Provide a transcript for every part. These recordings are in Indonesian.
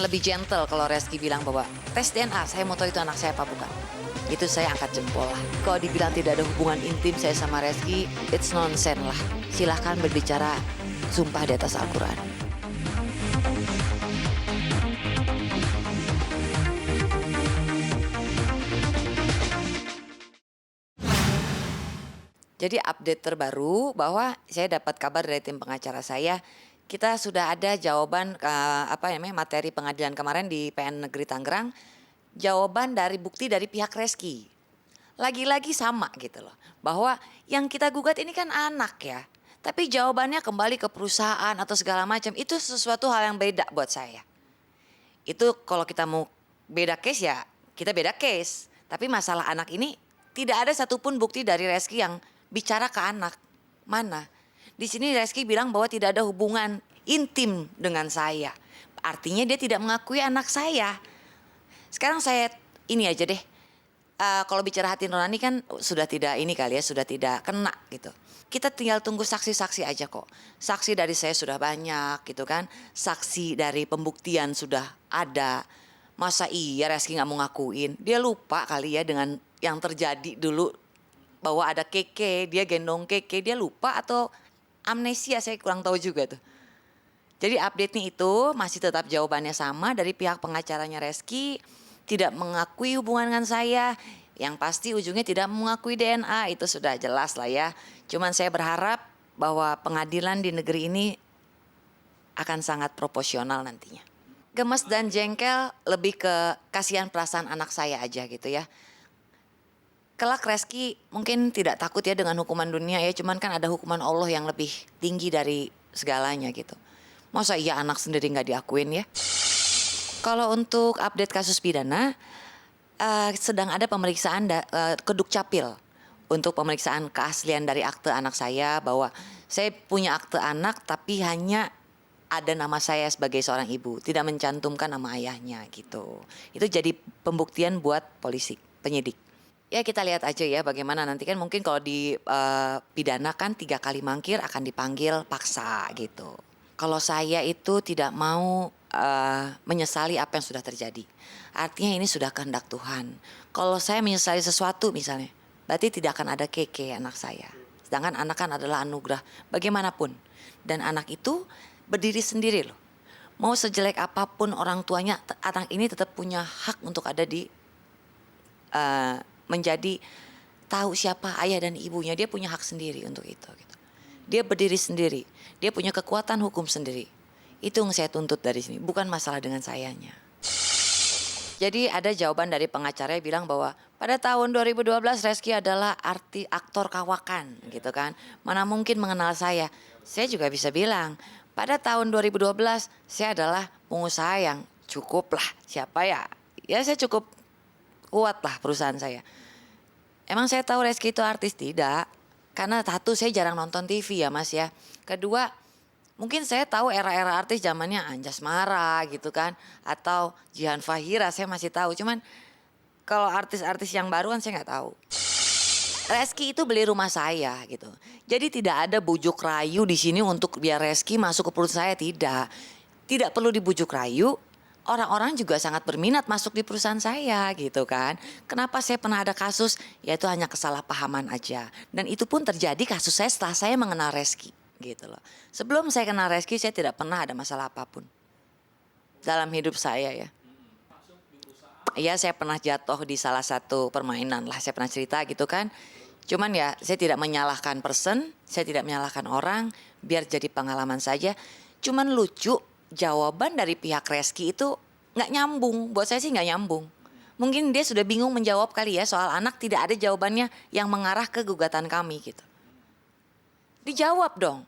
lebih gentle kalau Reski bilang bahwa tes DNA, saya mau tahu itu anak saya apa bukan. Itu saya angkat jempol lah. Kalau dibilang tidak ada hubungan intim saya sama Reski, it's nonsense lah. Silahkan berbicara sumpah di atas Al-Quran. Jadi update terbaru bahwa saya dapat kabar dari tim pengacara saya, kita sudah ada jawaban materi pengadilan kemarin di PN Negeri Tangerang, jawaban dari bukti dari pihak Reski. Lagi-lagi sama gitu loh, bahwa yang kita gugat ini kan anak ya, tapi jawabannya kembali ke perusahaan atau segala macam, itu sesuatu hal yang beda buat saya. Itu kalau kita mau beda case ya kita beda case, tapi masalah anak ini tidak ada satupun bukti dari Reski yang bicara ke anak. Mana? Di sini Reski bilang bahwa tidak ada hubungan intim dengan saya. Artinya dia tidak mengakui anak saya. Sekarang saya ini aja deh. Kalau bicara hati nurani kan sudah tidak ini kali ya, sudah tidak kena gitu. Kita tinggal tunggu saksi-saksi aja kok. Saksi dari saya sudah banyak gitu kan. Saksi dari pembuktian sudah ada. Masa iya Reski nggak mau ngakuin? Dia lupa kali ya dengan yang terjadi dulu. Bahwa ada Keke, dia gendong Keke, dia lupa atau amnesia, saya kurang tahu juga tuh. Jadi update-nya itu masih tetap jawabannya sama dari pihak pengacaranya Reski, tidak mengakui hubungan dengan saya, yang pasti ujungnya tidak mengakui DNA, itu sudah jelas lah ya. Cuman saya berharap bahwa pengadilan di negeri ini akan sangat proporsional nantinya. Gemes dan jengkel lebih ke kasihan perasaan anak saya aja gitu ya. Kelak Reski mungkin tidak takut ya dengan hukuman dunia ya, cuman kan ada hukuman Allah yang lebih tinggi dari segalanya gitu. Masa iya anak sendiri nggak diakuin ya? Kalau untuk update kasus pidana, sedang ada pemeriksaan ke Dukcapil untuk pemeriksaan keaslian dari akte anak saya, bahwa saya punya akte anak tapi hanya ada nama saya sebagai seorang ibu, tidak mencantumkan nama ayahnya gitu. Itu jadi pembuktian buat polisi, penyidik. Ya kita lihat aja ya bagaimana nanti, kan mungkin kalau di pidana kan 3 kali mangkir akan dipanggil paksa gitu. Kalau saya itu tidak mau menyesali apa yang sudah terjadi. Artinya ini sudah kehendak Tuhan. Kalau saya menyesali sesuatu misalnya, berarti tidak akan ada Keke anak saya. Sedangkan anak kan adalah anugerah bagaimanapun. Dan anak itu berdiri sendiri loh. Mau sejelek apapun orang tuanya, anak ini tetap punya hak untuk ada di menjadi tahu siapa ayah dan ibunya. Dia punya hak sendiri untuk itu gitu. Dia berdiri sendiri, dia punya kekuatan hukum sendiri. Itu yang saya tuntut dari sini, bukan masalah dengan sayanya. Jadi ada jawaban dari pengacara yang bilang bahwa pada tahun 2012 Reski adalah aktor kawakan gitu kan. Mana mungkin mengenal saya. Saya juga bisa bilang pada tahun 2012 saya adalah pengusaha yang cukup lah. Siapa ya? Ya saya cukup kuat lah perusahaan saya. Emang saya tahu Reski itu artis? Tidak. Karena satu, saya jarang nonton TV ya mas ya. Kedua, mungkin saya tahu era-era artis zamannya Anjasmara gitu kan. Atau Jihan Fahira saya masih tahu. Cuman kalau artis-artis yang baru kan saya nggak tahu. Reski itu beli rumah saya gitu. Jadi tidak ada bujuk rayu di sini untuk biar Reski masuk ke perut saya, tidak. Tidak perlu dibujuk rayu. Orang-orang juga sangat berminat masuk di perusahaan saya gitu kan. Kenapa saya pernah ada kasus? Ya itu hanya kesalahpahaman aja. Dan itu pun terjadi kasus saya setelah saya mengenal Reski gitu loh. Sebelum saya kenal Reski saya tidak pernah ada masalah apapun dalam hidup saya ya. Iya saya pernah jatuh di salah satu permainan lah, saya pernah cerita gitu kan. Cuman ya saya tidak menyalahkan person, saya tidak menyalahkan orang, biar jadi pengalaman saja. Cuman lucu, jawaban dari pihak Reski itu nggak nyambung. Buat saya sih nggak nyambung. Mungkin dia sudah bingung menjawab kali ya, soal anak tidak ada jawabannya yang mengarah ke gugatan kami gitu. Dijawab dong.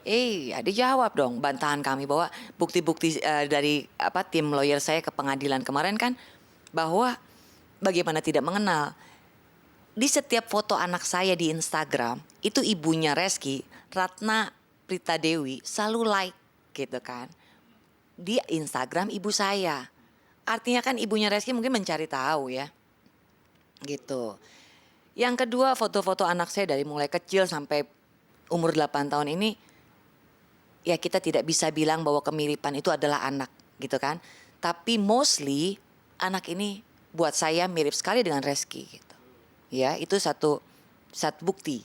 Iya dijawab dong bantahan kami, bahwa bukti-bukti dari tim lawyer saya ke pengadilan kemarin kan, bahwa bagaimana tidak mengenal. Di setiap foto anak saya di Instagram itu ibunya Reski, Ratna Prita Dewi, selalu like gitu kan. Di Instagram ibu saya. Artinya kan ibunya Reski mungkin mencari tahu ya. Gitu. Yang kedua, foto-foto anak saya dari mulai kecil sampai umur 8 tahun ini, ya kita tidak bisa bilang bahwa kemiripan itu adalah anak gitu kan. Tapi mostly anak ini buat saya mirip sekali dengan Reski gitu. Ya, itu satu bukti.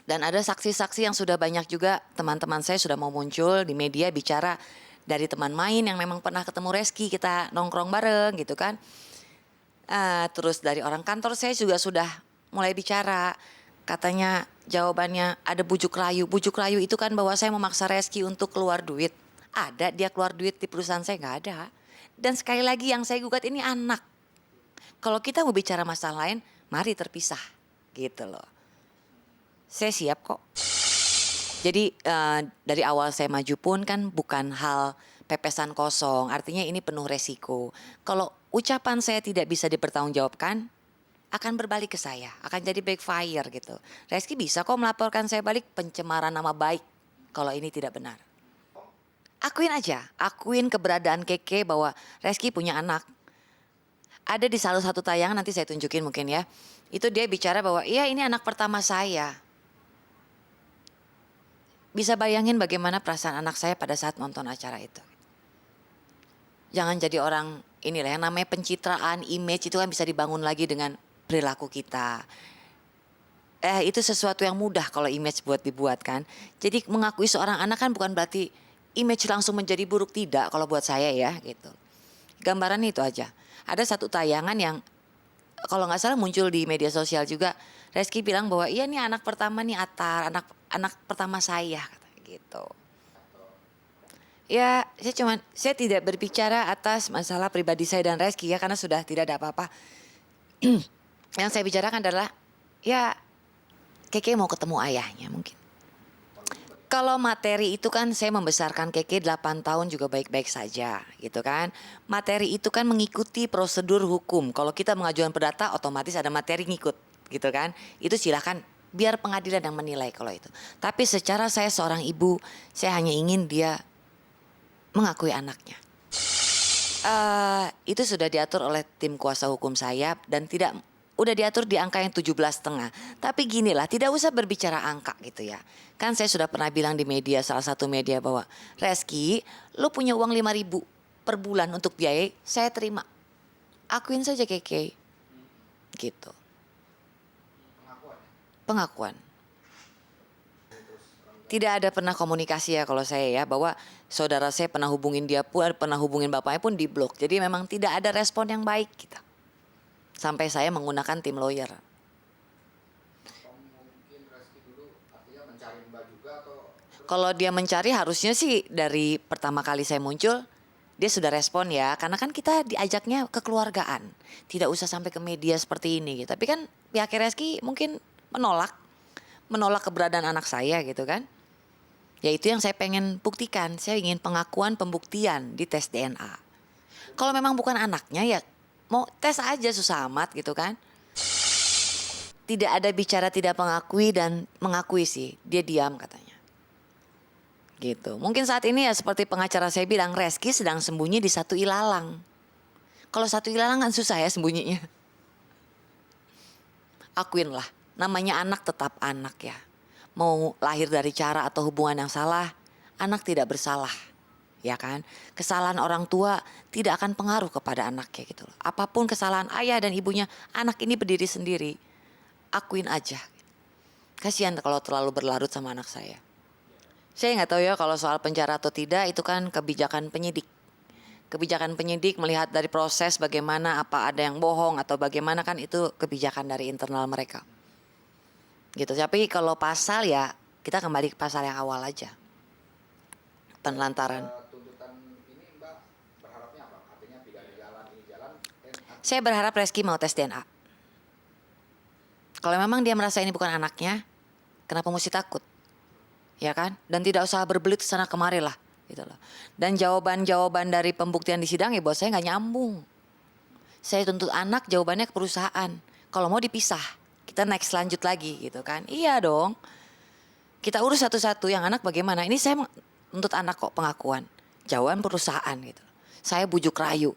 Dan ada saksi-saksi yang sudah banyak juga, teman-teman saya sudah mau muncul di media bicara dari teman main yang memang pernah ketemu Reski, kita nongkrong bareng gitu kan. Terus dari orang kantor saya juga sudah mulai bicara, katanya jawabannya ada bujuk rayu. Bujuk rayu itu kan bahwa saya memaksa Reski untuk keluar duit. Ada dia keluar duit di perusahaan saya? Nggak ada. Dan sekali lagi yang saya gugat ini anak. Kalau kita mau bicara masalah lain, mari terpisah gitu loh. Saya siap kok. Jadi dari awal saya maju pun kan bukan hal pepesan kosong, artinya ini penuh resiko. Kalau ucapan saya tidak bisa dipertanggungjawabkan, akan berbalik ke saya, akan jadi backfire gitu. Reski bisa kok melaporkan saya balik pencemaran nama baik kalau ini tidak benar. Akuin aja, akuin keberadaan Keke bahwa Reski punya anak. Ada di salah satu tayangan, nanti saya tunjukin mungkin ya. Itu dia bicara bahwa iya ini anak pertama saya. Bisa bayangin bagaimana perasaan anak saya pada saat nonton acara itu. Jangan jadi orang inilah yang namanya pencitraan, image itu kan bisa dibangun lagi dengan perilaku kita. Itu sesuatu yang mudah kalau image buat dibuat kan. Jadi mengakui seorang anak kan bukan berarti image langsung menjadi buruk, tidak kalau buat saya ya gitu. Gambaran itu aja. Ada satu tayangan yang kalau nggak salah muncul di media sosial juga. Reski bilang bahwa iya nih anak pertama nih Atar, anak pertama saya gitu. Ya, saya tidak berbicara atas masalah pribadi saya dan Reski ya karena sudah tidak ada apa-apa. Yang saya bicarakan adalah ya Keke mau ketemu ayahnya mungkin. Kalau materi itu kan saya membesarkan Keke 8 tahun juga baik-baik saja gitu kan. Materi itu kan mengikuti prosedur hukum. Kalau kita mengajukan perdata otomatis ada materi ngikut gitu kan. Itu silakan biar pengadilan yang menilai kalau itu. Tapi secara saya seorang ibu, saya hanya ingin dia mengakui anaknya. Itu sudah diatur oleh tim kuasa hukum saya dan udah diatur di angka yang 17,5. Tapi ginilah, tidak usah berbicara angka gitu ya. Kan saya sudah pernah bilang di media, salah satu media bahwa Reski, lu punya uang 5.000 per bulan untuk biaya, saya terima. Akuin saja Keke. Gitu. Pengakuan. Tidak ada pernah komunikasi ya kalau saya ya, bahwa saudara saya pernah hubungin dia pun, pernah hubungin bapaknya pun di blok. Jadi memang tidak ada respon yang baik gitu. Sampai saya menggunakan tim lawyer. Mungkin Reski dulu artinya mencari Mbak juga atau? Kalau dia mencari harusnya sih dari pertama kali saya muncul dia sudah respon ya. Karena kan kita diajaknya kekeluargaan. Tidak usah sampai ke media seperti ini gitu. Tapi kan pihak Reski mungkin menolak keberadaan anak saya gitu kan. Ya itu yang saya pengen buktikan. Saya ingin pengakuan pembuktian di tes DNA. Kalau memang bukan anaknya ya mau tes aja susah amat gitu kan. Tidak ada bicara tidak mengakui dan mengakui sih. Dia diam katanya. Gitu. Mungkin saat ini ya seperti pengacara saya bilang, Reski sedang sembunyi di satu ilalang. Kalau satu ilalang kan susah ya sembunyinya. Akuinlah, namanya anak tetap anak ya. Mau lahir dari cara atau hubungan yang salah, anak tidak bersalah. Ya kan, kesalahan orang tua tidak akan pengaruh kepada anaknya gitu loh. Apapun kesalahan ayah dan ibunya, anak ini berdiri sendiri. Akuin aja. Kasihan kalau terlalu berlarut sama anak saya. Saya nggak tahu ya kalau soal penjara atau tidak, itu kan kebijakan penyidik. Kebijakan penyidik melihat dari proses bagaimana, apa ada yang bohong atau bagaimana, kan itu kebijakan dari internal mereka. Gitu. Tapi kalau pasal ya kita kembali ke pasal yang awal aja. Penelantaran. Saya berharap Reski mau tes DNA. Kalau memang dia merasa ini bukan anaknya, kenapa mesti takut? Ya kan? Dan tidak usah berbelit sana kemari lah. Gitu loh. Dan jawaban-jawaban dari pembuktian di sidang ya buat saya nggak nyambung. Saya tuntut anak, jawabannya ke perusahaan. Kalau mau dipisah, kita next lanjut lagi gitu kan. Iya dong. Kita urus satu-satu, yang anak bagaimana? Ini saya tuntut anak kok pengakuan. Jawaban perusahaan gitu. Saya bujuk rayu.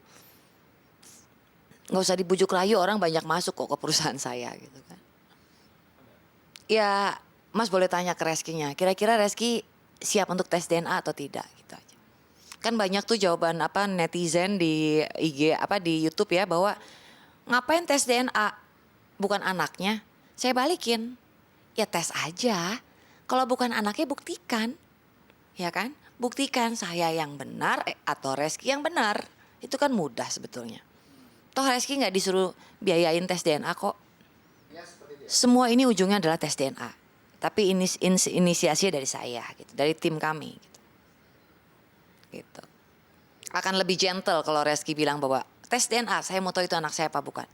Nggak usah dibujuk rayu, orang banyak masuk kok ke perusahaan saya gitu kan. Ya Mas boleh tanya ke Reskinya, kira-kira Reski siap untuk tes DNA atau tidak gitu aja. Kan banyak tuh jawaban apa netizen di IG apa di YouTube ya bahwa ngapain tes DNA bukan anaknya. Saya balikin. Ya tes aja. Kalau bukan anaknya buktikan. Ya kan? Buktikan saya yang benar atau Reski yang benar. Itu kan mudah sebetulnya. Toh Reski nggak disuruh biayain tes DNA kok. Ya seperti itu ya. Semua ini ujungnya adalah tes DNA. Tapi inisiasi dari saya gitu, dari tim kami gitu. Gitu. Akan lebih gentle kalau Reski bilang bahwa tes DNA, saya mau tahu itu anak saya apa bukan.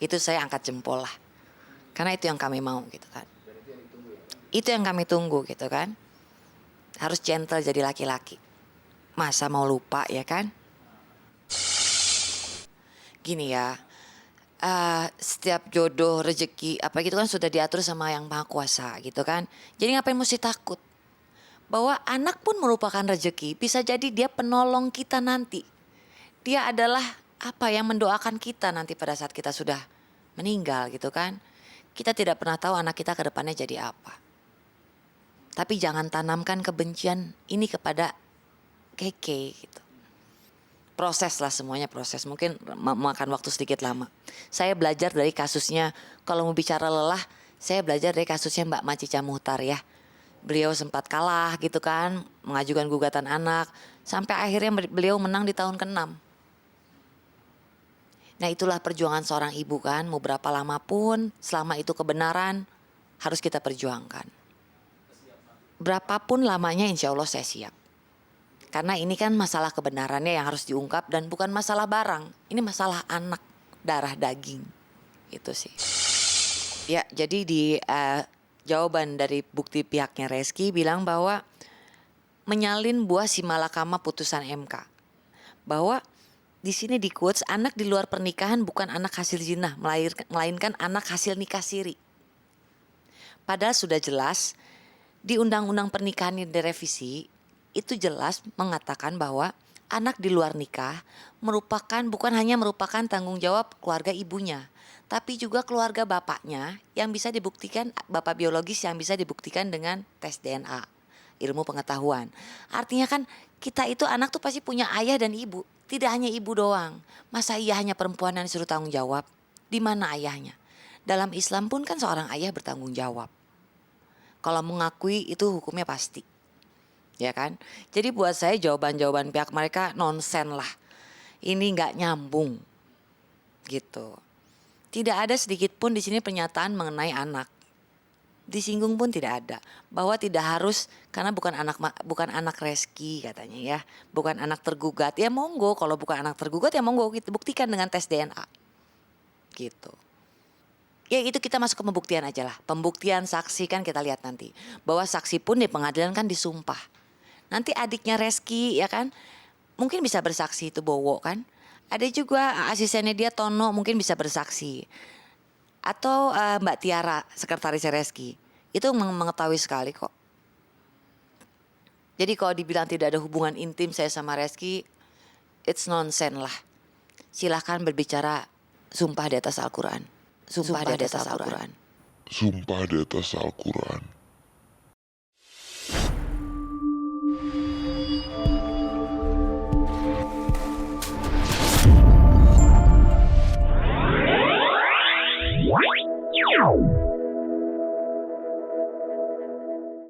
Itu saya angkat jempol lah. Karena itu yang kami mau gitu kan. Dan itu yang ditunggu ya. Itu yang kami tunggu gitu kan. Harus gentle jadi laki-laki. Masa mau lupa ya kan? Gini ya. Setiap jodoh, rezeki, apa gitu kan sudah diatur sama yang maha kuasa gitu kan. Jadi ngapain mesti takut? Bahwa anak pun merupakan rezeki, bisa jadi dia penolong kita nanti. Dia adalah apa yang mendoakan kita nanti pada saat kita sudah meninggal gitu kan. Kita tidak pernah tahu anak kita ke depannya jadi apa. Tapi jangan tanamkan kebencian ini kepada Keke gitu. Proses lah semuanya proses, mungkin memakan waktu sedikit lama. Saya belajar dari kasusnya, kalau mau bicara lelah, saya belajar dari kasusnya Mbak Macica Muhtar ya. Beliau sempat kalah gitu kan, mengajukan gugatan anak. Sampai akhirnya beliau menang di tahun ke-6. Nah itulah perjuangan seorang ibu kan, mau berapa lama pun, selama itu kebenaran, harus kita perjuangkan. Berapapun lamanya insya Allah saya siap. Karena ini kan masalah kebenarannya yang harus diungkap dan bukan masalah barang. Ini masalah anak, darah daging. Itu sih. Ya jadi di... jawaban dari bukti pihaknya Reski bilang bahwa menyalin buah si malakama putusan MK. Bahwa di sini di quotes anak di luar pernikahan bukan anak hasil zina, melainkan anak hasil nikah siri. Padahal sudah jelas di undang-undang pernikahan yang direvisi itu jelas mengatakan bahwa anak di luar nikah bukan hanya merupakan tanggung jawab keluarga ibunya, tapi juga keluarga bapaknya yang bisa dibuktikan, bapak biologis yang bisa dibuktikan dengan tes DNA, ilmu pengetahuan. Artinya kan kita itu anak tuh pasti punya ayah dan ibu, tidak hanya ibu doang. Masa iya hanya perempuan yang disuruh tanggung jawab? Di mana ayahnya? Dalam Islam pun kan seorang ayah bertanggung jawab. Kalau mengakui itu hukumnya pasti. Ya kan? Jadi buat saya jawaban-jawaban pihak mereka nonsen lah. Ini nggak nyambung. Gitu. Tidak ada sedikit pun di sini pernyataan mengenai anak. Disinggung pun tidak ada. Bahwa tidak harus karena bukan anak Reski katanya ya. Bukan anak tergugat. Ya monggo kalau bukan anak tergugat ya monggo kita buktikan dengan tes DNA. Gitu. Ya itu kita masuk ke pembuktian aja lah. Pembuktian saksi kan kita lihat nanti. Bahwa saksi pun di pengadilan kan disumpah. Nanti adiknya Reski ya kan. Mungkin bisa bersaksi itu Bowo kan. Ada juga asistennya dia Tono mungkin bisa bersaksi. Atau Mbak Tiara sekretaris Reski. Itu mengetahui sekali kok. Jadi kalau dibilang tidak ada hubungan intim saya sama Reski, it's nonsense lah. Silahkan berbicara sumpah di atas Al-Quran. Sumpah di atas Al-Quran. Sumpah di atas Al-Quran. Wow.